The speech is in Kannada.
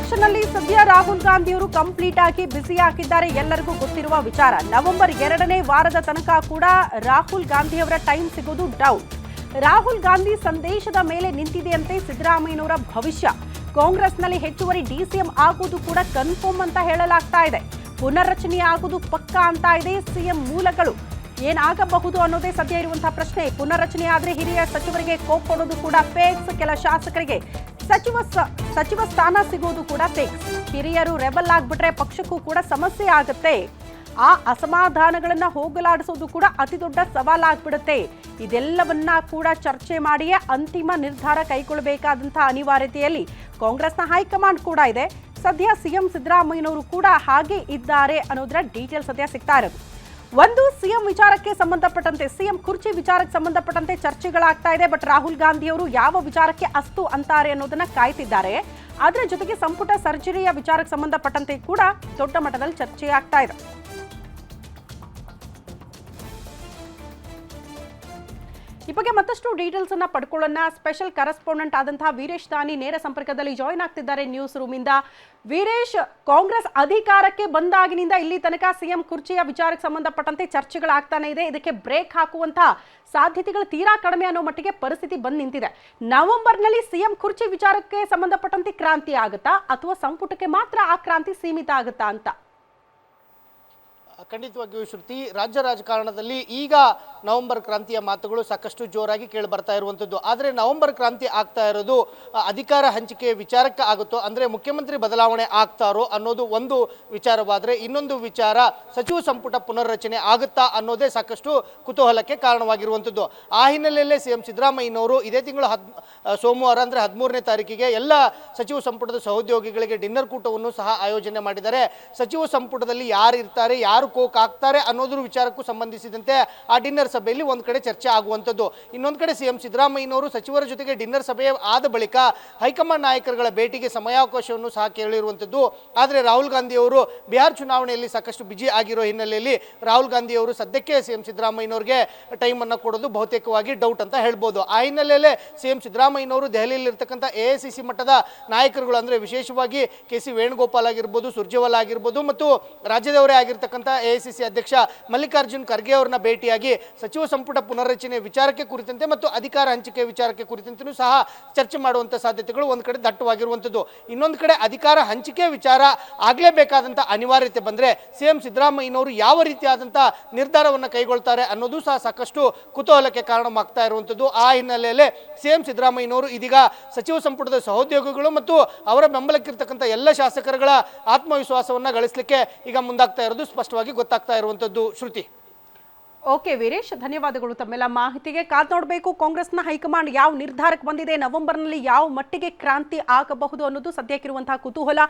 ಎಲೆಕ್ಷನ್ ನಲ್ಲಿ ಸದ್ಯ ರಾಹುಲ್ ಗಾಂಧಿ ಅವರು ಕಂಪ್ಲೀಟ್ ಆಗಿ ಬ್ಯುಸಿ ಆಗಿದ್ದಾರೆ. ಎಲ್ಲರಿಗೂ ಗೊತ್ತಿರುವ ವಿಚಾರ. ನವೆಂಬರ್ 2ನೇ ವಾರದ ತನಕ ಕೂಡ ರಾಹುಲ್ ಗಾಂಧಿ ಅವರ ಟೈಮ್ ಸಿಗೋದು ಡೌಟ್. ರಾಹುಲ್ ಗಾಂಧಿ ಸಂದೇಶದ ಮೇಲೆ ನಿಂತಿದೆಯಂತೆ ಸಿದ್ದರಾಮಯ್ಯನವರ ಭವಿಷ್ಯ. ಕಾಂಗ್ರೆಸ್ನಲ್ಲಿ ಹೆಚ್ಚುವರಿ ಡಿಸಿಎಂ ಆಗುವುದು ಕೂಡ ಕನ್ಫರ್ಮ್ ಅಂತ ಹೇಳಲಾಗ್ತಾ ಇದೆ. ಪುನರ್ರಚನೆ ಆಗುವುದು ಪಕ್ಕಾ ಅಂತ ಇದೆ ಸಿಎಂ ಮೂಲಗಳು. ಏನಾಗಬಹುದು ಅನ್ನೋದೇ ಸದ್ಯ ಇರುವಂತಹ ಪ್ರಶ್ನೆ. ಪುನರ್ರಚನೆ ಆದ್ರೆ ಹಿರಿಯ ಸಚಿವರಿಗೆ ಕೋಪ್ ಕೊಡೋದು ಕೂಡ ಫೇಕ್ಸ್, ಕೆಲ ಶಾಸಕರಿಗೆ ಸಚಿವ ಸ್ಥಾನ ಸಿಗೋದು ಕೂಡ ಫೇಕ್ಸ್. ಹಿರಿಯರು ರೆಬಲ್ ಆಗ್ಬಿಟ್ರೆ ಪಕ್ಷಕ್ಕೂ ಕೂಡ ಸಮಸ್ಯೆ ಆಗುತ್ತೆ. ಆ ಅಸಮಾಧಾನಗಳನ್ನ ಹೋಗಲಾಡಿಸೋದು ಕೂಡ ಅತಿ ದೊಡ್ಡ ಸವಾಲಾಗ್ಬಿಡುತ್ತೆ. ಇದೆಲ್ಲವನ್ನ ಕೂಡ ಚರ್ಚೆ ಮಾಡಿಯೇ ಅಂತಿಮ ನಿರ್ಧಾರ ಕೈಗೊಳ್ಳಬೇಕಾದಂತಹ ಅನಿವಾರ್ಯತೆಯಲ್ಲಿ ಕಾಂಗ್ರೆಸ್ನ ಹೈಕಮಾಂಡ್ ಕೂಡ ಇದೆ. ಸದ್ಯ ಸಿಎಂ ಸಿದ್ದರಾಮಯ್ಯನವರು ಕೂಡ ಹಾಗೆ ಇದ್ದಾರೆ ಅನ್ನೋದರ ಡೀಟೇಲ್ಸ್ ಸದ್ಯ ಸಿಗ್ತಾ ಇರೋದು. ಒಂದು ಸಿಎಂ ವಿಚಾರಕ್ಕೆ ಸಂಬಂಧಪಟ್ಟಂತೆ, ಸಿಎಂ ಕುರ್ಚಿ ವಿಚಾರಕ್ಕೆ ಸಂಬಂಧಪಟ್ಟಂತೆ ಚರ್ಚೆಗಳಾಗ್ತಾ ಇದೆ. ಬಟ್ ರಾಹುಲ್ ಗಾಂಧಿ ಅವರು ಯಾವ ವಿಚಾರಕ್ಕೆ ಅಸ್ತು ಅಂತಾರೆ ಅನ್ನೋದನ್ನ ಕಾಯ್ತಿದ್ದಾರೆ. ಅದರ ಜೊತೆಗೆ ಸಂಪುಟ ಸರ್ಜರಿಯ ವಿಚಾರಕ್ಕೆ ಸಂಬಂಧಪಟ್ಟಂತೆ ಕೂಡ ದೊಡ್ಡ ಮಟ್ಟದಲ್ಲಿ ಚರ್ಚೆ ಆಗ್ತಾ ಇದೆ. ಈ ಬಗ್ಗೆ ಮತ್ತಷ್ಟು ಡೀಟೇಲ್ಸ್ ಅನ್ನ ಪಡ್ಕೊಳ್ಳೋಣ. ಸ್ಪೆಷಲ್ ಕರೆಸ್ಪಾಂಡೆಂಟ್ ಆದಂತಹ ವೀರೇಶ್ ದಾನಿ ನೇರ ಸಂಪರ್ಕದಲ್ಲಿ ಜಾಯಿನ್ ಆಗ್ತಿದ್ದಾರೆ ನ್ಯೂಸ್ ರೂಮ್ ಇಂದ. ವೀರೇಶ್, ಕಾಂಗ್ರೆಸ್ ಅಧಿಕಾರಕ್ಕೆ ಬಂದಾಗಿನಿಂದ ಇಲ್ಲಿ ತನಕ ಸಿಎಂ ಕುರ್ಚಿಯ ವಿಚಾರಕ್ಕೆ ಸಂಬಂಧಪಟ್ಟಂತೆ ಚರ್ಚೆಗಳಾಗ್ತಾನೆ ಇದೆ. ಇದಕ್ಕೆ ಬ್ರೇಕ್ ಹಾಕುವಂತಹ ಸಾಧ್ಯತೆಗಳು ತೀರಾ ಕಡಿಮೆ ಅನ್ನೋ ಮಟ್ಟಿಗೆ ಪರಿಸ್ಥಿತಿ ಬಂದು ನಿಂತಿದೆ. ನವೆಂಬರ್ನಲ್ಲಿ ಸಿಎಂ ಕುರ್ಚಿ ವಿಚಾರಕ್ಕೆ ಸಂಬಂಧಪಟ್ಟಂತೆ ಕ್ರಾಂತಿ ಆಗುತ್ತಾ ಅಥವಾ ಸಂಪುಟಕ್ಕೆ ಮಾತ್ರ ಆ ಕ್ರಾಂತಿ ಸೀಮಿತ ಆಗುತ್ತಾ ಅಂತ? ಖಂಡಿತವಾಗಿಯೂ ಶ್ರುತಿ, ರಾಜ್ಯ ರಾಜಕಾರಣದಲ್ಲಿ ಈಗ ನವೆಂಬರ್ ಕ್ರಾಂತಿಯ ಮಾತುಗಳು ಸಾಕಷ್ಟು ಜೋರಾಗಿ ಕೇಳಿ ಬರ್ತಾ ಇರುವಂಥದ್ದು. ಆದರೆ ನವೆಂಬರ್ ಕ್ರಾಂತಿ ಆಗ್ತಾ ಇರೋದು ಅಧಿಕಾರ ಹಂಚಿಕೆ ವಿಚಾರಕ್ಕೆ ಆಗುತ್ತೋ, ಅಂದರೆ ಮುಖ್ಯಮಂತ್ರಿ ಬದಲಾವಣೆ ಆಗ್ತಾರೋ ಅನ್ನೋದು ಒಂದು ವಿಚಾರವಾದರೆ, ಇನ್ನೊಂದು ವಿಚಾರ ಸಚಿವ ಸಂಪುಟ ಪುನರ್ರಚನೆ ಆಗುತ್ತಾ ಅನ್ನೋದೇ ಸಾಕಷ್ಟು ಕುತೂಹಲಕ್ಕೆ ಕಾರಣವಾಗಿರುವಂಥದ್ದು. ಆ ಹಿನ್ನೆಲೆಯಲ್ಲೇ ಸಿಎಂ ಸಿದ್ದರಾಮಯ್ಯನವರು ಇದೇ ತಿಂಗಳು ಸೋಮವಾರ ಅಂದರೆ 13ನೇ ತಾರೀಕಿಗೆ ಎಲ್ಲ ಸಚಿವ ಸಂಪುಟದ ಸಹೋದ್ಯೋಗಿಗಳಿಗೆ ಡಿನ್ನರ್ ಕೂಟವನ್ನು ಸಹ ಆಯೋಜನೆ ಮಾಡಿದ್ದಾರೆ. ಸಚಿವ ಸಂಪುಟದಲ್ಲಿ ಯಾರು ಇರ್ತಾರೆ, ಯಾರು ಕೋಕ್ ಆಗ್ತಾರೆ ಅನ್ನೋದ್ರ ವಿಚಾರಕ್ಕೂ ಸಂಬಂಧಿಸಿದಂತೆ ಆ ಡಿನ್ನರ್ ಸಭೆಯಲ್ಲಿ ಒಂದು ಕಡೆ ಚರ್ಚೆ ಆಗುವಂಥದ್ದು. ಇನ್ನೊಂದು ಕಡೆ ಸಿಎಂ ಸಿದ್ದರಾಮಯ್ಯನವರು ಸಚಿವರ ಜೊತೆಗೆ ಡಿನ್ನರ್ ಸಭೆ ಆದ ಬಳಿಕ ಹೈಕಮಾಂಡ್ ನಾಯಕರುಗಳ ಭೇಟಿಗೆ ಸಮಯಾವಕಾಶವನ್ನು ಸಹ ಕೇಳಿರುವಂಥದ್ದು. ಆದರೆ ರಾಹುಲ್ ಗಾಂಧಿ ಅವರು ಬಿಹಾರ ಚುನಾವಣೆಯಲ್ಲಿ ಸಾಕಷ್ಟು ಬಿಜಿ ಆಗಿರೋ ಹಿನ್ನೆಲೆಯಲ್ಲಿ ರಾಹುಲ್ ಗಾಂಧಿ ಅವರು ಸದ್ಯಕ್ಕೆ ಸಿಎಂ ಸಿದ್ದರಾಮಯ್ಯನವರಿಗೆ ಟೈಮನ್ನು ಕೊಡೋದು ಬಹುತೇಕವಾಗಿ ಡೌಟ್ ಅಂತ ಹೇಳ್ಬೋದು. ಆ ಹಿನ್ನೆಲೆಯಲ್ಲೇ ಸಿಎಂ ಸಿದ್ದರಾಮಯ್ಯನವರು ದೆಹಲಿಯಲ್ಲಿರ್ತಕ್ಕಂಥ AICC ಮಟ್ಟದ ನಾಯಕರುಗಳು, ಅಂದರೆ ವಿಶೇಷವಾಗಿ KC ವೇಣುಗೋಪಾಲ್ ಆಗಿರ್ಬೋದು, ಸುರ್ಜೇವಾಲಾ ಆಗಿರ್ಬೋದು ಮತ್ತು ರಾಜ್ಯದವರೇ ಆಗಿರ್ತಕ್ಕಂಥ AICC ಅಧ್ಯಕ್ಷ ಮಲ್ಲಿಕಾರ್ಜುನ್ ಖರ್ಗೆ ಅವರನ್ನ ಭೇಟಿಯಾಗಿ ಸಚಿವ ಸಂಪುಟ ಪುನರ್ರಚನೆ ವಿಚಾರಕ್ಕೆ ಕುರಿತಂತೆ ಮತ್ತು ಅಧಿಕಾರ ಹಂಚಿಕೆ ವಿಚಾರಕ್ಕೆ ಕುರಿತಂತೆಯೂ ಸಹ ಚರ್ಚೆ ಮಾಡುವಂಥ ಸಾಧ್ಯತೆಗಳು ಒಂದು ಕಡೆ ದಟ್ಟವಾಗಿರುವಂಥದ್ದು. ಇನ್ನೊಂದು ಕಡೆ ಅಧಿಕಾರ ಹಂಚಿಕೆ ವಿಚಾರ ಆಗಲೇಬೇಕಾದಂಥ ಅನಿವಾರ್ಯತೆ ಬಂದರೆ ಸಿಎಂ ಸಿದ್ದರಾಮಯ್ಯನವರು ಯಾವ ರೀತಿಯಾದಂಥ ನಿರ್ಧಾರವನ್ನು ಕೈಗೊಳ್ತಾರೆ ಅನ್ನೋದು ಸಹ ಸಾಕಷ್ಟು ಕುತೂಹಲಕ್ಕೆ ಕಾರಣವಾಗ್ತಾ ಇರುವಂಥದ್ದು. ಆ ಹಿನ್ನೆಲೆಯಲ್ಲಿ ಸಿಎಂ ಸಿದ್ದರಾಮಯ್ಯನವರು ಇದೀಗ ಸಚಿವ ಸಂಪುಟದ ಸಹೋದ್ಯೋಗಿಗಳು ಮತ್ತು ಅವರ ಬೆಂಬಲಕ್ಕಿರ್ತಕ್ಕಂಥ ಎಲ್ಲ ಶಾಸಕರುಗಳ ಆತ್ಮವಿಶ್ವಾಸವನ್ನು ಗಳಿಸಲಿಕ್ಕೆ ಈಗ ಮುಂದಾಗ್ತಾ ಇರೋದು ಸ್ಪಷ್ಟವಾಗಿ ಗೊತ್ತಾಗ್ತಾ ಇರುವಂಥದ್ದು. ಶ್ರುತಿ. ಓಕೆ ವೀರೇಶ್, ಧನ್ಯವಾದಗಳು ತಮ್ಮೆಲ್ಲ ಮಾಹಿತಿಗೆ. ಕಾದ್ ನೋಡಬೇಕು ಕಾಂಗ್ರೆಸ್ನ ಹೈಕಮಾಂಡ್ ಯಾವ ನಿರ್ಧಾರಕ್ಕೆ ಬಂದಿದೆ, ನವೆಂಬರ್ನಲ್ಲಿ ಯಾವ ಮಟ್ಟಿಗೆ ಕ್ರಾಂತಿ ಆಗಬಹುದು ಅನ್ನೋದು ಸದ್ಯಕ್ಕಿರುವಂತಹ ಕುತೂಹಲ.